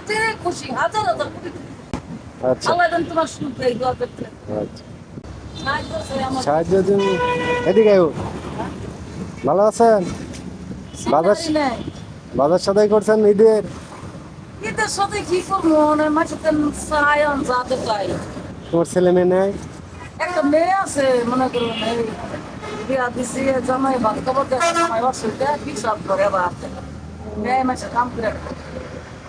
তাতে খুশি, হাজার হাজার কোটি কোটি। আচ্ছা আল্লাহ যেন তোমার সুখ দেয়, দোয়া করতে। আচ্ছা সাহায্য চাই আমার। সাহায্যের জন্য এদিকে আয়ো। ভালো আছেন? বাজার চিন্তাই নাই। বাজার সদাই করছেন ঈদের? ঈদের সাথে কি করবো? মাঝে চাই যাতে চাই। তোমার ছেলে মেয়ে নেই? একটা মেয়ে আছে, মনে করুন এই বিয়া দিছি, জামাই ভাত খাবার দেয়, জামাই অসুবিধা হিসাব করে আবার মেয়ে মাসে কাম করে খায়।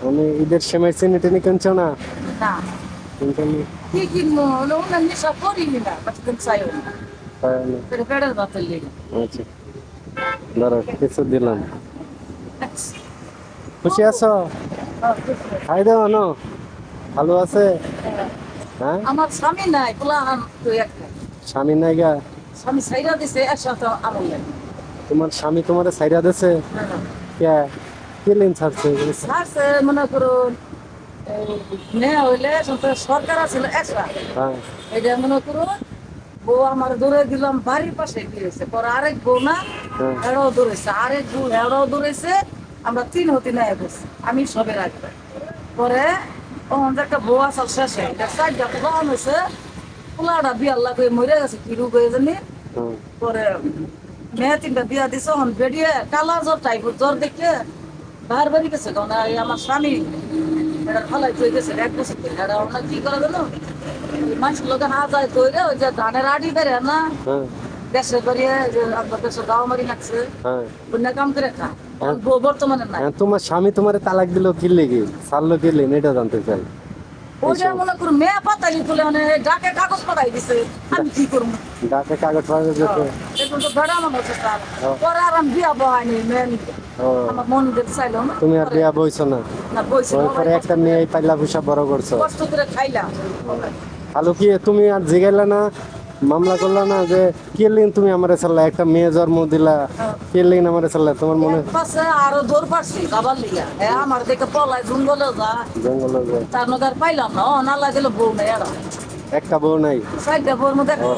মানে ঈদের সময় চিনি টিনি কিনছো না? না, কিনছো না? কি কিনবো? ওনার নেশা করিনি না, বাচ্চা চাইও না। তাই না? পেটের ভাতের লেগে। আচ্ছা ধরো কিছু দিলাম। খুশি আছো? খাই দাও না? ভালো আছে? হ্যাঁ আমার স্বামী নাই, পোলাহান তো একটা। স্বামী নাই গা? স্বামী ছাইরা দিছে, একসাথে আমার লাগে। তোমার স্বামী তোমার সাইরা দিছে? কে কে লিন ছাড়ছে? ছাড়ছে, মনে করুন মেয়ে হইলে সরকার আছিল একটা। হ্যাঁ এটা মনে করুন বউ আমার দৌড়ে দিলাম, বাড়ির পাশে দিয়েছে, পরে আরেক বউ না হ্যাঁ হেড়াও দৌড়েছে, আরেক বউ হেড়াও দৌড়েছে, আমরা তিন হতি না বসছি, আমি সবে রাখবো। পরে একটা বউ আসাল শেষে এটা চারটা পোলা হয়েছে, পোলাটা বিয়ার লাগে মরে গেছে, কি রোগ হয়ে জানি। হ্যাঁ পরে মেয়ে তিনটা বিয়া দিছে, হন বেরিয়ে কালা জ্বর টাইপের জ্বর দেখে বাহার বাড়ি গেছে। কারণ আমার স্বামী এটা ফালাই তৈ গেছে 1 বছর থেকে। এটা ওনার কি করে জানো, মানুষের লোকে না যায় তৈরে, ওই যে ধানের আড়ি বেড়ে না হ্যাঁ দেশের বাড়িয়ে, যে আপনার দেশের গাঁও মারি নাকছে, হ্যাঁ অন্য কাম করে খা। বর্তমানে নাই। হ্যাঁ, তোমার স্বামী তোমার তালাক দিল কি লেগে, ছাড়লো কি লেগে এটা জানতে চাই। ওইটা মনে করুন মেয়ে পাতালি তুলে মানে ডাকে কাগজ পাঠাই দিছে, আমি কি করবো? ডাকে কাগজ ফাগজ যেতে। এখন তো বেড়া মনে হচ্ছে তার। পরে আর আমি বিয়া বহাইনি, মেয়ে নিতে। ও আমার মন দিয়ে চাইলো না। তুমি আর বিয়া বইছো না? না বইছি না, ওই পরে একটা মেয়ে পাইলা পুষা বড় করছো। কষ্ট করে খাইলাম। ভালো কি তুমি আর জিগাইলা না, মামলা করলা না যে কে লিন তুমি আমারে চাল্লা, একটা মেয়ে জন্ম দিলা, কে লিন আমারে চাল্লা? তোমার মনে পাশে আরো দৌড় পারছি যাবার লিগা, আমার দেখে পলাই জঙ্গলে যা, জঙ্গলে যায়? তার নগার পাইলাম না, না লাগলে বউ নেই এরা। একটা বউ নাই? সাইডে বউর মধ্যে ও, ও,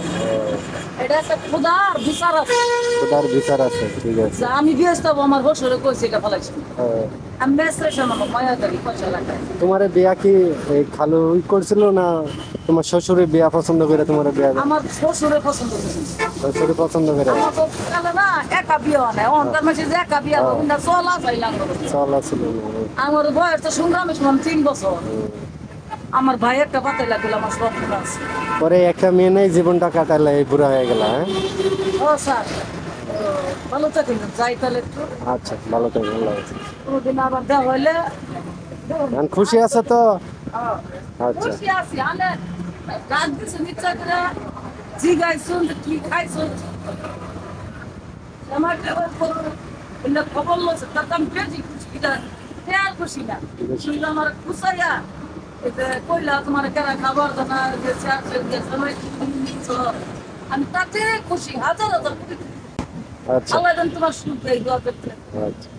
এটা একটা ক্ষুধার বিচার আছে। খোদার বিচার আছে, ঠিক আছে। যে আমি ব্যস্ত হবো, আমার বছরে কইছে এটা ফেলাইছি। হ্যাঁ। আমি ব্যস্ত আমার মায়া করি পয়সা লাগাই। তোমার বিয়া কি এই খালু ই করছিল না, তোমার শ্বশুরের বিয়া পছন্দ করে তোমার বিয়া? আমার শ্বশুরে পছন্দ করছে। শ্বশুরে পছন্দ করে? আমার তো কালে না একা বিয়ে হয় না, অন্তর মাসে যে একা বিয়ে হবে না, চলা চাইলাম। চল আছিল আমার বয়স তো সংগ্রামে শুনলাম 3 বছর। আমার ভাই একটা পাতাই লাগলো, আমার সব আছে। পরে একটা মেয়ে নেই, জীবনটা কাটালে এই বুড়া হয়ে গেল। হ্যাঁ ও স্যার, ভালো থাকেন, যাই তাহলে একটু। আচ্ছা ভালো তো, ভালো আছে। কোনোদিন আবার দেওয়া হইলে এখন খুশি আছে তো? আচ্ছা খুশি আছি। আনে রাত দিছে নিশ্চয় করে জিগাইছুন যে কি খাইছুন। আমার খবর লইছে, তার দাম বেশি খুশি, এটা তেয়ার খুশি না। শুনলে আমার খুশাইয়া এতে কইলা তোমার কেনা খাবার দানা যে আমি তাতে খুশি, হাজার হাজার কোটি। আচ্ছা আল্লাহ যেন তোমার সুখ দেয়, দোয়া করতে। আচ্ছা।